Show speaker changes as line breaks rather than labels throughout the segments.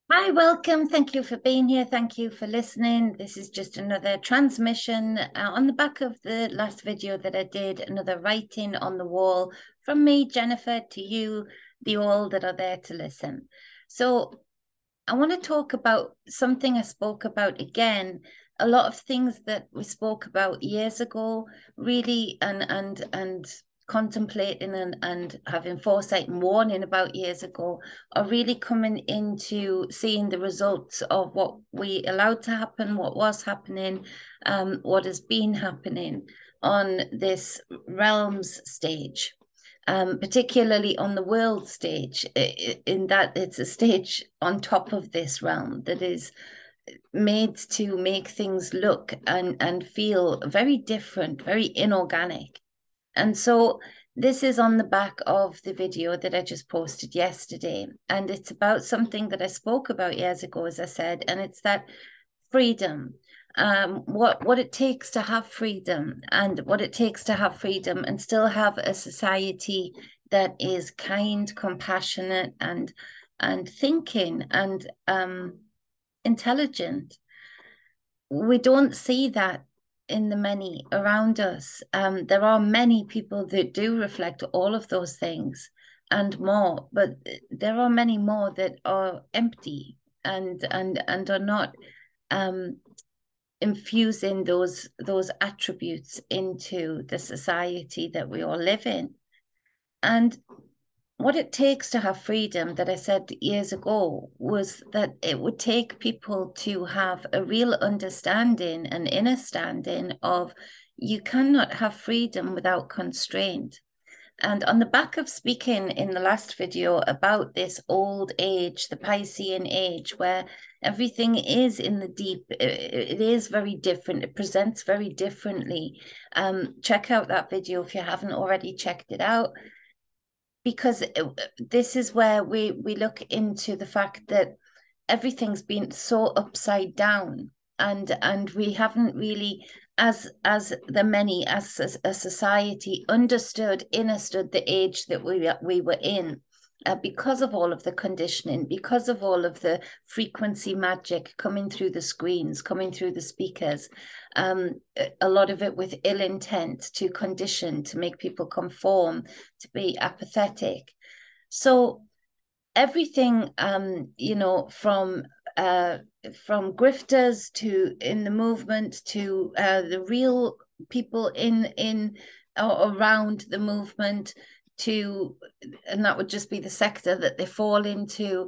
Hi, welcome. Thank you for being here. Thank you for listening. This is just another transmission on the back of the last video that I did, another writing on the wall from me, Jennifer, to you, the all that are there to listen. So I want to talk about something I spoke about again. A lot of things that we spoke about years ago, really, and contemplating and having foresight and warning about years ago, are really coming into seeing the results of what we allowed to happen, what was happening, what has been happening on this realms stage. Particularly on the world stage, in that it's a stage on top of this realm that is made to make things look and feel very different, very inorganic. And so this is on the back of the video that I just posted yesterday. And it's about something that I spoke about years ago, as I said, and it's that freedom. What it takes to have freedom, and what it takes to have freedom and still have a society that is kind, compassionate, and thinking and intelligent. We don't see that in the many around us. There are many people that do reflect all of those things and more, but there are many more that are empty and are not um, infusing those attributes into the society that we all live in. And what it takes to have freedom, that I said years ago, was that it would take people to have a real understanding and inner standing of you cannot have freedom without constraint. And on the back of speaking in the last video about this old age, the Piscean age, where everything is in the deep, it is very different. It presents very differently. Check out that video if you haven't already checked it out, because this is where we look into the fact that everything's been so upside down, and we haven't really, as the many, as a society, understood the age that we were in, because of all of the conditioning, because of all of the frequency magic coming through the screens, coming through the speakers, a lot of it with ill intent to condition, to make people conform, to be apathetic. So everything, from grifters to in the movement to the real people in or around the movement, to, and that would just be the sector that they fall into,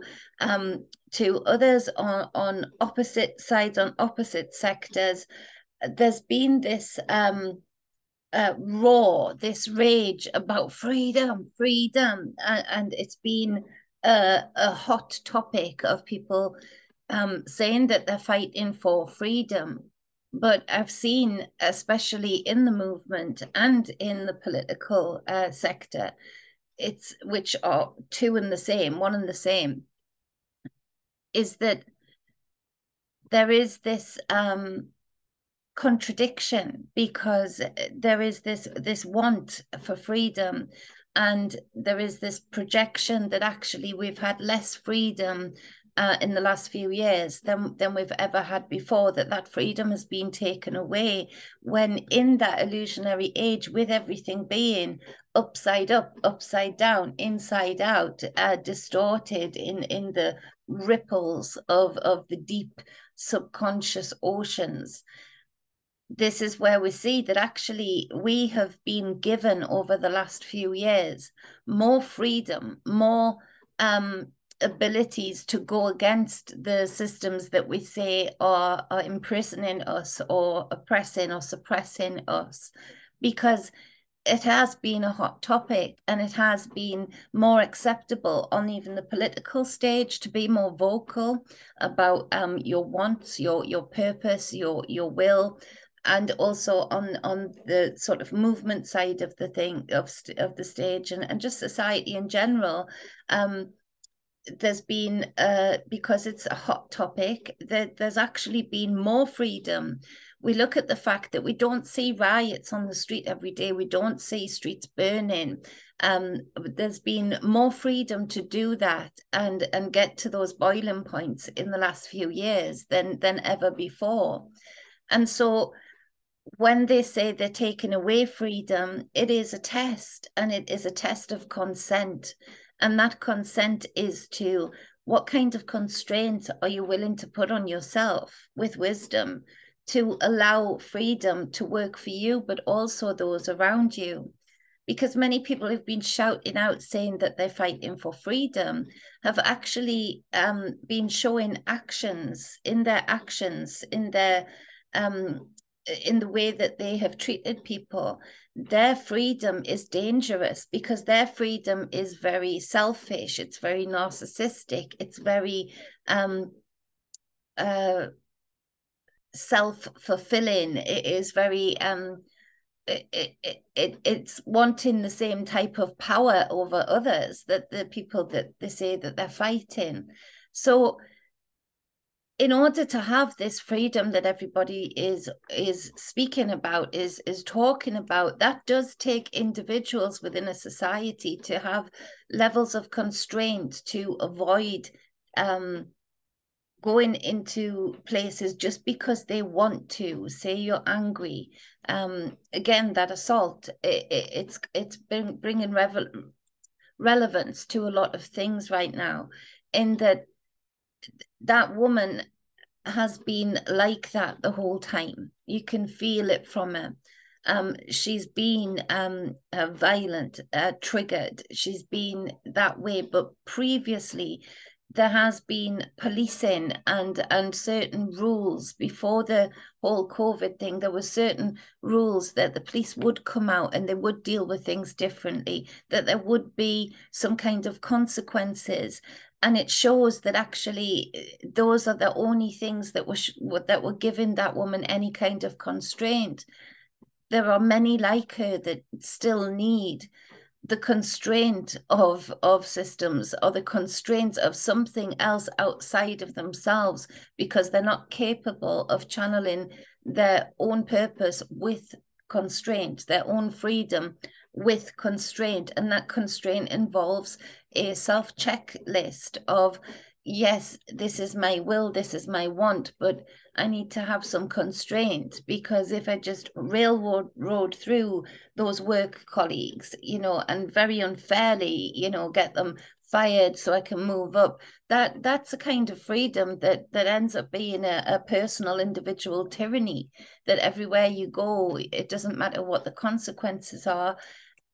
to others on opposite sides, on opposite sectors. There's been this roar, this rage about freedom, freedom, and it's been a hot topic of people saying that they're fighting for freedom. But I've seen, especially in the movement and in the political sector, it's, which are two and the same, one and the same, is that there is this contradiction, because there is this want for freedom, and there is this projection that actually we've had less freedom in the last few years than we've ever had before, that freedom has been taken away, when in that illusionary age, with everything being upside up, upside down, inside out, distorted in the ripples of the deep subconscious oceans, this is where we see that actually we have been given over the last few years more freedom, more abilities to go against the systems that we say are imprisoning us or oppressing or suppressing us, because it has been a hot topic, and it has been more acceptable on even the political stage to be more vocal about your wants, your purpose, your will, and also on the sort of movement side of the thing, of the stage, and just society in general. There's been, because it's a hot topic, there's actually been more freedom, We look at the fact that we don't see riots on the street every day. We don't see streets burning. There's been more freedom to do that and get to those boiling points in the last few years than ever before. And so when they say they're taking away freedom, it is a test, and it is a test of consent. And that consent is to what kind of constraints are you willing to put on yourself with wisdom to allow freedom to work for you, but also those around you. Because many people who've been shouting out saying that they're fighting for freedom have actually been showing actions, in their in the way that they have treated people. Their freedom is dangerous because their freedom is very selfish. It's very narcissistic. It's very self-fulfilling. It is very it's wanting the same type of power over others that the people that they say that they're fighting. So in order to have this freedom that everybody is speaking about, is talking about, that does take individuals within a society to have levels of constraint to avoid going into places just because they want to. Say you're angry. Again, that assault, it's been bringing relevance to a lot of things right now, in that woman has been like that the whole time. You can feel it from her. She's been violent, triggered. She's been that way. But previously, there has been policing and certain rules. Before the whole COVID thing, there were certain rules that the police would come out and they would deal with things differently, that there would be some kind of consequences. And it shows that actually those are the only things that were giving that woman any kind of constraint. There are many like her that still need the constraint of systems, or the constraints of something else outside of themselves, because they're not capable of channeling their own purpose with constraint, their own freedom with constraint. And that constraint involves a self-checklist of, yes, this is my will, this is my want, but I need to have some constraint, because if I just railroad through those work colleagues, and very unfairly, get them fired so I can move up, that's a kind of freedom that ends up being a personal individual tyranny, that everywhere you go, it doesn't matter what the consequences are,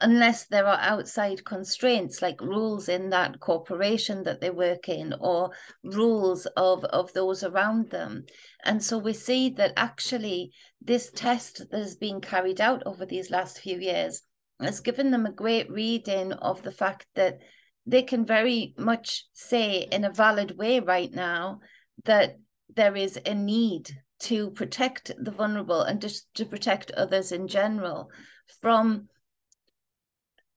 unless there are outside constraints, like rules in that corporation that they work in, or rules of those around them. And so we see that actually this test that has been carried out over these last few years has given them a great reading of the fact that they can very much say in a valid way right now that there is a need to protect the vulnerable, and just to protect others in general from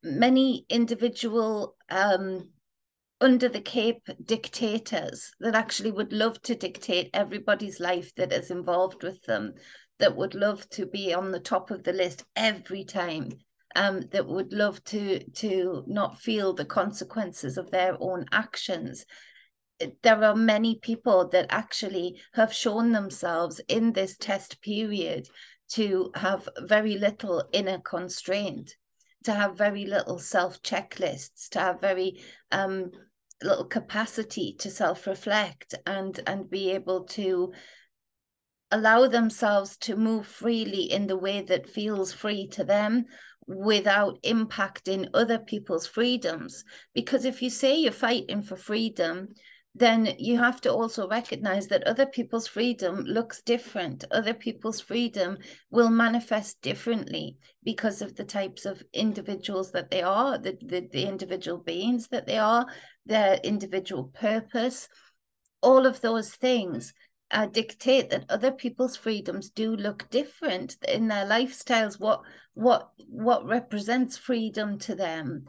many individual under the cape dictators that actually would love to dictate everybody's life that is involved with them, that would love to be on the top of the list every time, that would love to not feel the consequences of their own actions. There are many people that actually have shown themselves in this test period to have very little inner constraint, to have very little self-checklists, to have very little capacity to self-reflect and be able to allow themselves to move freely in the way that feels free to them, without impacting other people's freedoms. Because if you say you're fighting for freedom, then you have to also recognize that other people's freedom looks different. Other people's freedom will manifest differently because of the types of individuals that they are, the individual beings that they are, their individual purpose. All of those things dictate that other people's freedoms do look different in their lifestyles. What represents freedom to them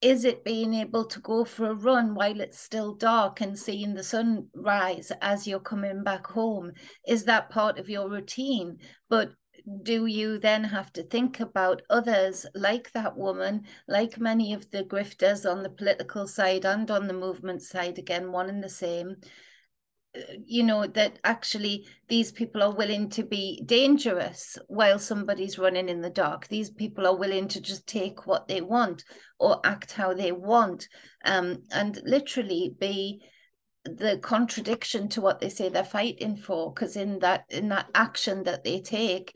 Is it being able to go for a run while it's still dark and seeing the sun rise as you're coming back home? Is that part of your routine? But do you then have to think about others like that woman, like many of the grifters on the political side and on the movement side, again, one and the same, you know, that actually these people are willing to be dangerous while somebody's running in the dark. These people are willing to just take what they want or act how they want, and literally be the contradiction to what they say they're fighting for, because in that action that they take,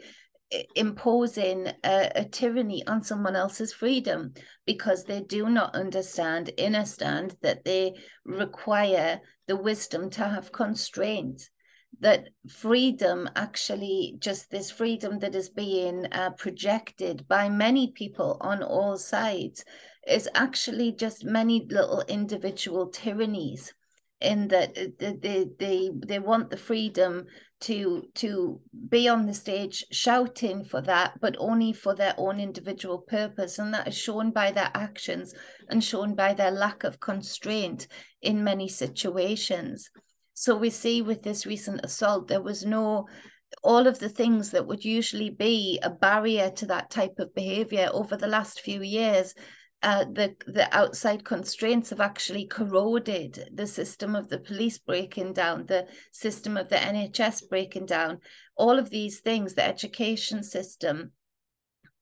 imposing a tyranny on someone else's freedom, because they do not understand that they require the wisdom to have constraint. That freedom, actually, just this freedom that is being projected by many people on all sides, is actually just many little individual tyrannies, in that they want the freedom to be on the stage shouting for that, but only for their own individual purpose, and that is shown by their actions and shown by their lack of constraint in many situations. So we see with this recent assault, there was no, all of the things that would usually be a barrier to that type of behavior over the last few years. The outside constraints have actually corroded the system of the police breaking down, the system of the NHS breaking down, all of these things, the education system.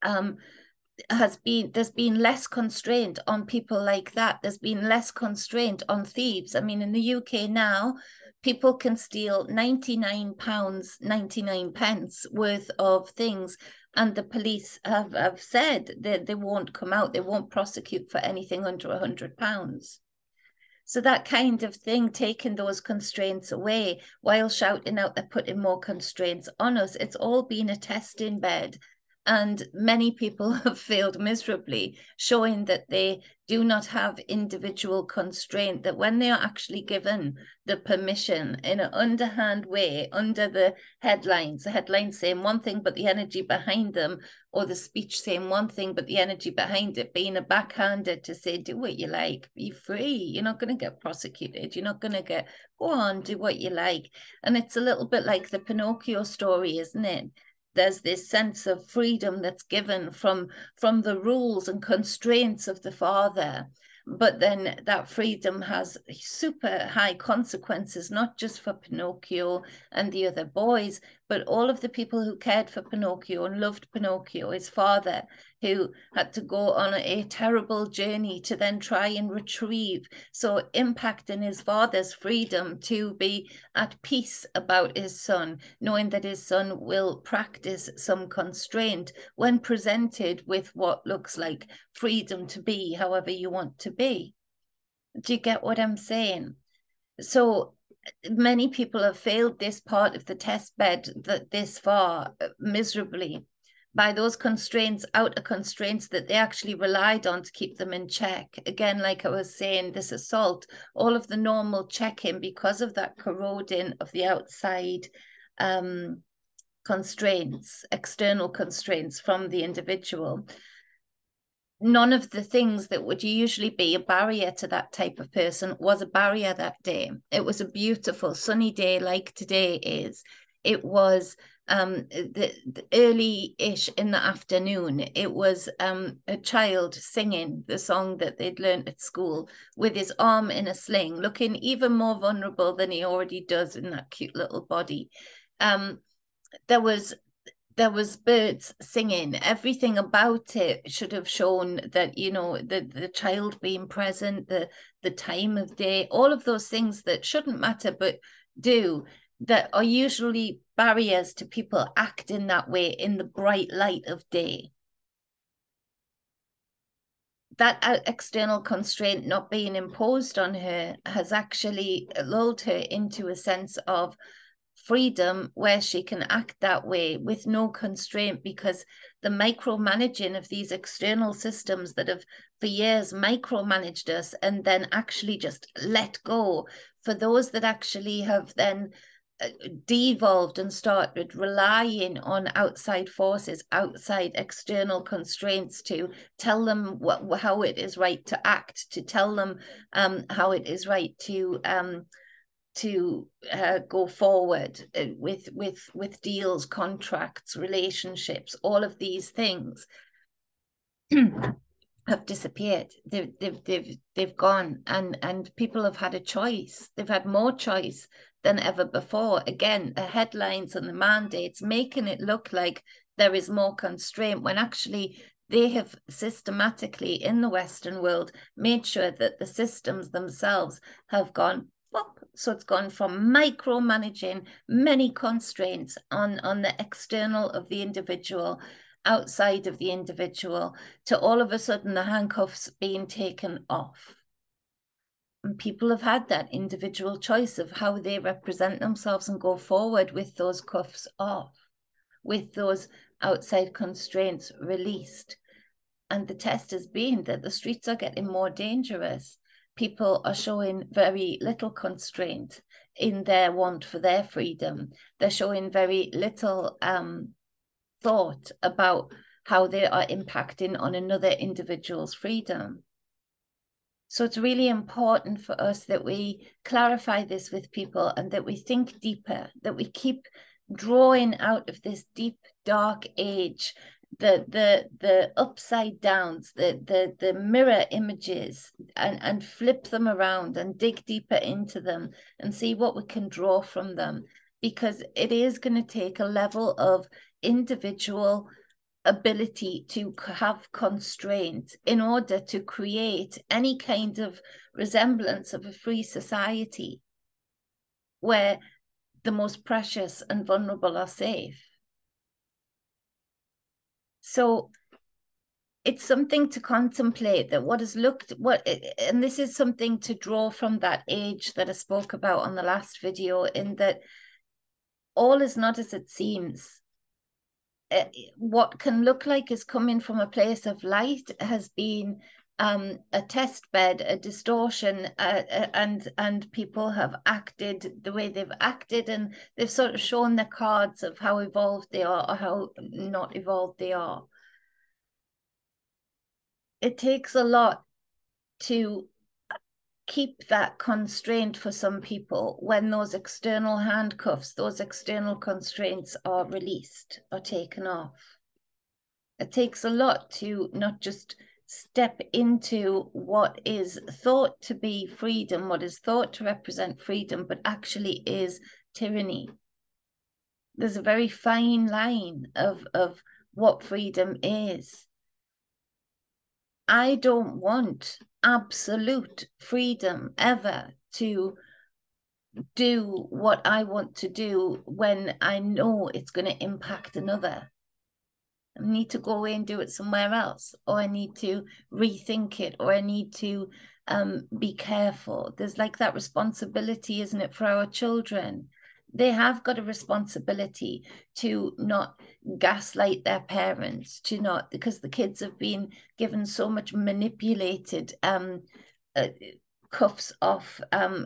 There's been less constraint on people like that. There's been less constraint on thieves. I mean, in the UK now, people can steal £99.99 worth of things, and the police have said that they won't come out, they won't prosecute for anything under £100. So that kind of thing, taking those constraints away while shouting out they're putting more constraints on us, it's all been a testing bed. And many people have failed miserably, showing that they do not have individual constraint, that when they are actually given the permission in an underhand way, under the headlines saying one thing, but the energy behind them, or the speech saying one thing, but the energy behind it being a backhanded to say, do what you like, be free, you're not going to get prosecuted, you're not going to get, go on, do what you like. And it's a little bit like the Pinocchio story, isn't it? There's this sense of freedom that's given from the rules and constraints of the father. But then that freedom has super high consequences, not just for Pinocchio and the other boys, but all of the people who cared for Pinocchio and loved Pinocchio, his father, who had to go on a terrible journey to then try and retrieve. So impacting his father's freedom to be at peace about his son, knowing that his son will practice some constraint when presented with what looks like freedom to be however you want to be. Do you get what I'm saying? So many people have failed this part of the test bed this far miserably, by those constraints, outer constraints that they actually relied on to keep them in check. Again, like I was saying, this assault, all of the normal checking, because of that corroding of the outside constraints, external constraints from the individual. None of the things that would usually be a barrier to that type of person was a barrier that day. It was a beautiful sunny day like today is. It was the early-ish in the afternoon. It was a child singing the song that they'd learned at school with his arm in a sling, looking even more vulnerable than he already does in that cute little body. There was birds singing. Everything about it should have shown that, you know, the child being present, the time of day, all of those things that shouldn't matter but do, that are usually barriers to people acting that way in the bright light of day. That external constraint not being imposed on her has actually lulled her into a sense of freedom where she can act that way with no constraint, because the micromanaging of these external systems that have for years micromanaged us and then actually just let go, for those that actually have then devolved and started relying on outside forces, outside external constraints to tell them how it is right to act, to tell them how it is right to go forward with deals, contracts, relationships. All of these things have disappeared. They've gone, and people have had a choice. They've had more choice than ever before. Again, the headlines and the mandates making it look like there is more constraint, when actually they have systematically in the Western world made sure that the systems themselves have gone up. So it's gone from micromanaging many constraints on the external of the individual, outside of the individual, to all of a sudden the handcuffs being taken off. And people have had that individual choice of how they represent themselves and go forward with those cuffs off, with those outside constraints released. And the test has been that the streets are getting more dangerous. People are showing very little constraint in their want for their freedom. They're showing very little thought about how they are impacting on another individual's freedom. So it's really important for us that we clarify this with people, and that we think deeper, that we keep drawing out of this deep, dark age, the upside downs, the mirror images, and flip them around and dig deeper into them and see what we can draw from them. Because it is going to take a level of individual ability to have constraint in order to create any kind of resemblance of a free society where the most precious and vulnerable are safe. So it's something to contemplate, that and this is something to draw from that age that I spoke about on the last video, in that all is not as it seems. What can look like is coming from a place of light has been a test bed, a distortion, and people have acted the way they've acted, and they've sort of shown their cards of how evolved they are or how not evolved they are. It takes a lot to keep that constraint for some people when those external handcuffs, those external constraints are released or taken off. It takes a lot to not just step into what is thought to be freedom, what is thought to represent freedom, but actually is tyranny. There's a very fine line of what freedom is. I don't want absolute freedom ever to do what I want to do when I know it's going to impact another. I need to go away and do it somewhere else, or I need to rethink it, or I need to be careful. There's like that responsibility, isn't it, for our children? They have got a responsibility to not gaslight their parents, to not, because the kids have been given so much manipulated cuffs off,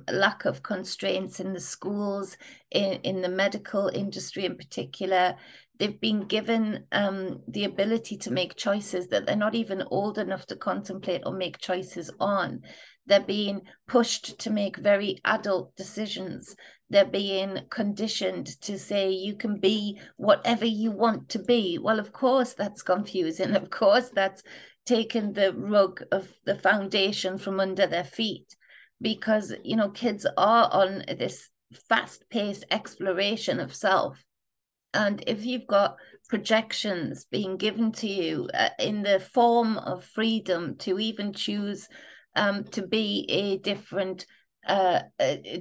lack of constraints in the schools, in the medical industry in particular. They've been given the ability to make choices that they're not even old enough to contemplate or make choices on. They're being pushed to make very adult decisions. They're being conditioned to say, you can be whatever you want to be. Well, of course, that's confusing. Of course, that's taken the rug of the foundation from under their feet, because, you know, kids are on this fast-paced exploration of self. And if you've got projections being given to you in the form of freedom to even choose to be a different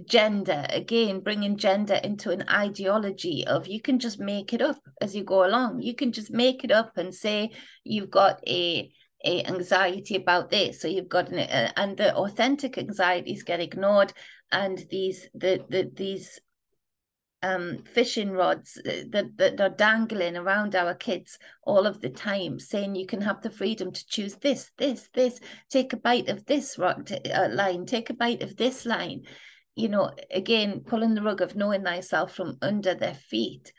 gender, again, bringing gender into an ideology of, you can just make it up as you go along. You can just make it up and say you've got a anxiety about this, so you've got and the authentic anxieties get ignored, and these fishing rods that are dangling around our kids all of the time, saying you can have the freedom to choose this, take a bite of this line, take a bite of this line. you know, again, pulling the rug of knowing thyself from under their feet.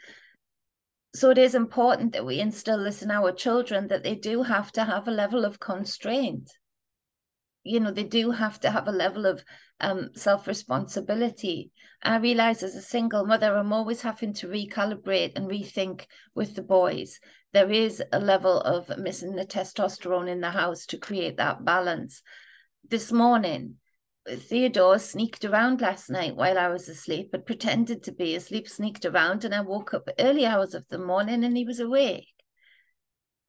So it is important that we instill this in our children, that they do have to have a level of constraint. You know, they do have to have a level of self-responsibility. I realize as a single mother, I'm always having to recalibrate and rethink with the boys. There is a level of missing the testosterone in the house to create that balance. This morning, Theodore sneaked around last night while I was asleep, but pretended to be asleep, sneaked around, and I woke up early hours of the morning and he was awake.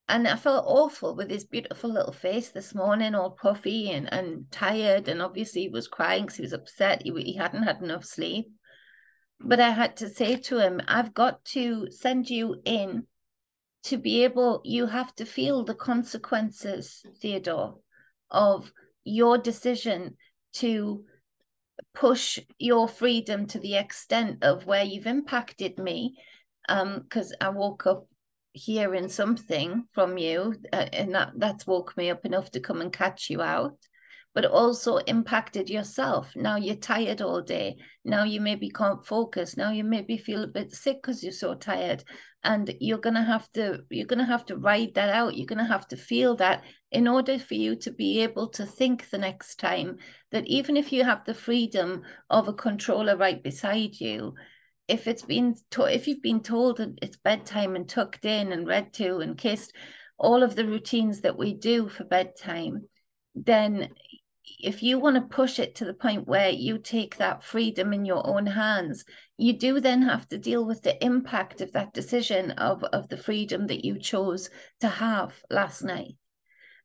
And I felt awful with his beautiful little face this morning, all puffy and tired. And obviously he was crying because he was upset. He hadn't had enough sleep. But I had to say to him, I've got to send you in to be able, you have to feel the consequences, Theodore, of your decision to push your freedom to the extent of where you've impacted me. Because I woke up hearing something from you, and that's woke me up enough to come and catch you out, but also impacted yourself. Now you're tired all day. Now you maybe can't focus. Now you maybe feel a bit sick because you're so tired, and you're gonna have to ride that out. You're gonna have to feel that in order for you to be able to think the next time that even if you have the freedom of a controller right beside you, if you've been told that it's bedtime and tucked in and read to and kissed, all of the routines that we do for bedtime, then if you want to push it to the point where you take that freedom in your own hands, you do then have to deal with the impact of that decision of the freedom that you chose to have last night.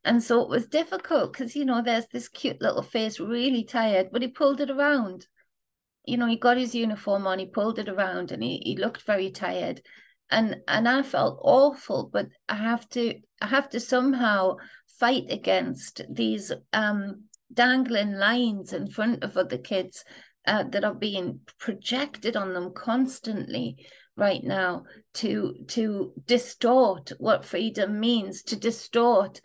And so it was difficult because, you know, there's this cute little face, really tired, but he pulled it around. You know, he got his uniform on, he pulled it around, and he looked very tired. And I felt awful, but I have to somehow fight against these dangling lines in front of other kids that are being projected on them constantly right now to distort what freedom means, to distort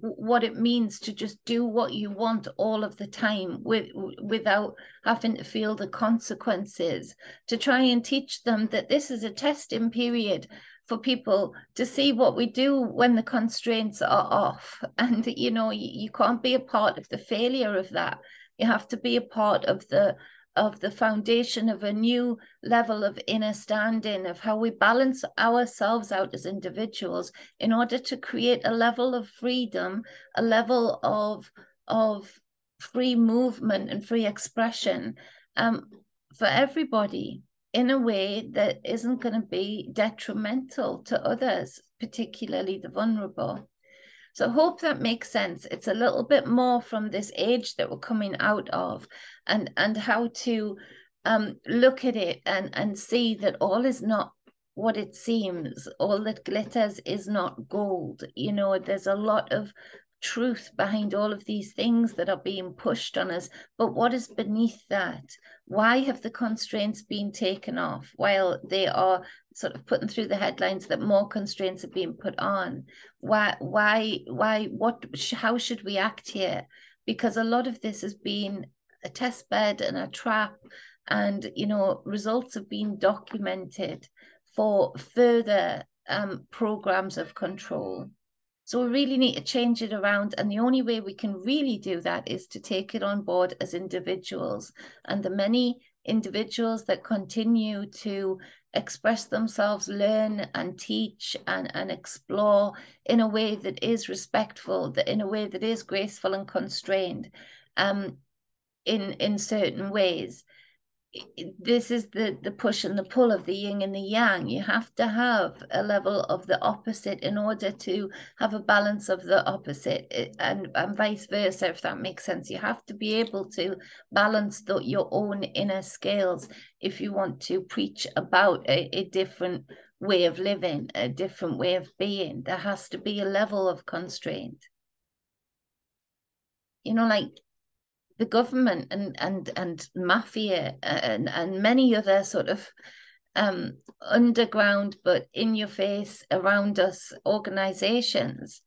what it means to just do what you want all of the time without having to feel the consequences, to try and teach them that this is a testing period for people to see what we do when the constraints are off. And, you know, you can't be a part of the failure of that. You have to be a part of the foundation of a new level of inner standing, of how we balance ourselves out as individuals in order to create a level of freedom, a level of free movement and free expression for everybody in a way that isn't going to be detrimental to others, particularly the vulnerable. So I hope that makes sense. It's a little bit more from this age that we're coming out of, and how to look at it and see that all is not what it seems. All that glitters is not gold. You know, there's a lot of truth behind all of these things that are being pushed on us. But what is beneath that? Why have the constraints been taken off while they are sort of putting through the headlines that more constraints are being put on? How should we act here? Because a lot of this has been a test bed and a trap, and, you know, results have been documented for further programs of control. So we really need to change it around. And the only way we can really do that is to take it on board as individuals. And the many individuals that continue to express themselves, learn and teach and explore in a way that is respectful, that in a way that is graceful and constrained in certain ways. This is the push and the pull of the yin and the yang. You have to have a level of the opposite in order to have a balance of the opposite, and vice versa, if that makes sense. You have to be able to balance your own inner scales if you want to preach about a different way of living, a different way of being. There has to be a level of constraint. You know, like the government and mafia and many other sort of underground but in your face around us organizations,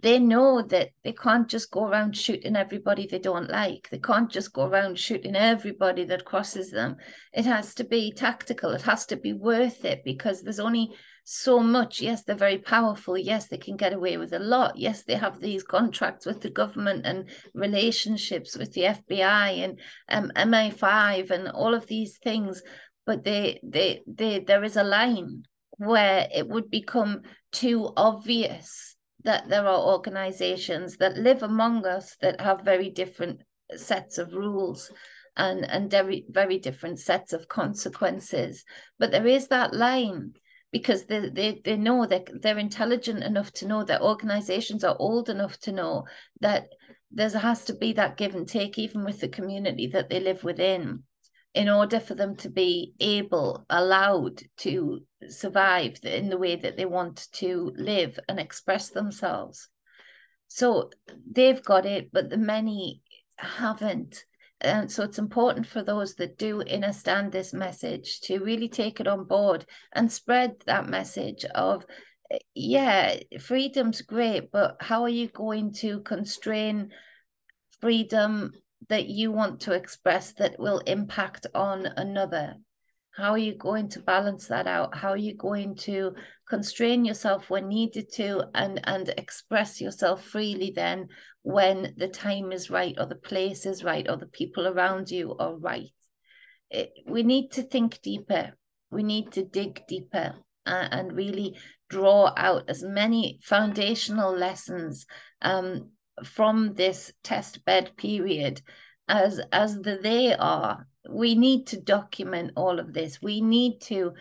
they know that they can't just go around shooting everybody they don't like. They can't just go around shooting everybody that crosses them. It has to be tactical. It has to be worth it, because there's only so much. Yes, they're very powerful. Yes, they can get away with a lot. Yes, they have these contracts with the government and relationships with the FBI and MI5 and all of these things. But there is a line where it would become too obvious that there are organizations that live among us that have very different sets of rules and very, very different sets of consequences. But there is that line, because they know that they're intelligent enough to know, that organizations are old enough to know that there has to be that give and take, even with the community that they live within, in order for them to be allowed to survive in the way that they want to live and express themselves. So they've got it, but the many haven't. And so it's important for those that do understand this message to really take it on board and spread that message of, yeah, freedom's great, but how are you going to constrain freedom that you want to express that will impact on another? How are you going to balance that out? How are you going to constrain yourself when needed to and express yourself freely then when the time is right, or the place is right, or the people around you are right? We need to think deeper. We need to dig deeper and really draw out as many foundational lessons from this test bed period as they are. We need to document all of this. We need to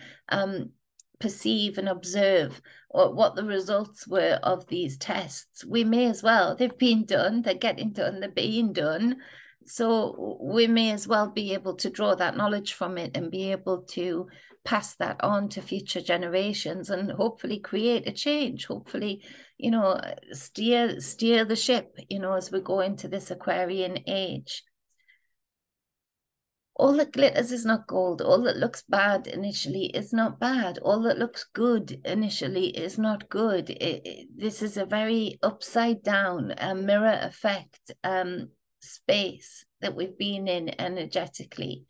perceive and observe what the results were of these tests. We may as well, they've been done, they're getting done, they're being done. So we may as well be able to draw that knowledge from it and be able to pass that on to future generations and hopefully create a change. Hopefully, you know, steer the ship, you know, as we go into this Aquarian age. All that glitters is not gold. All that looks bad initially is not bad. All that looks good initially is not good. This is a very upside down, mirror effect space that we've been in energetically.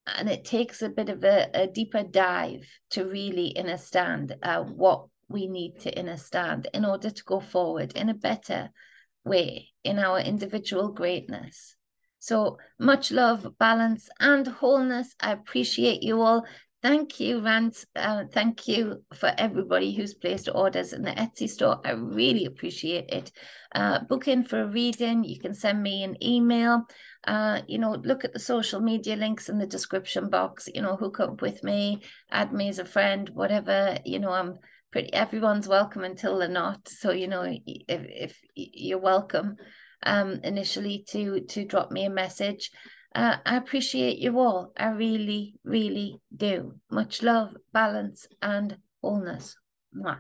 And it takes a bit of a deeper dive to really understand what we need to understand in order to go forward in a better way in our individual greatness. So much love, balance, and wholeness. I appreciate you all. Thank you, Rance. Thank you for everybody who's placed orders in the Etsy store. I really appreciate it. Book in for a reading. You can send me an email. You know, look at the social media links in the description box. You know, hook up with me, add me as a friend, whatever. You know, everyone's welcome until they're not. So, you know, if you're welcome initially to drop me a message. I appreciate you all. I really, really do. Much love, balance, and wholeness. Mwah.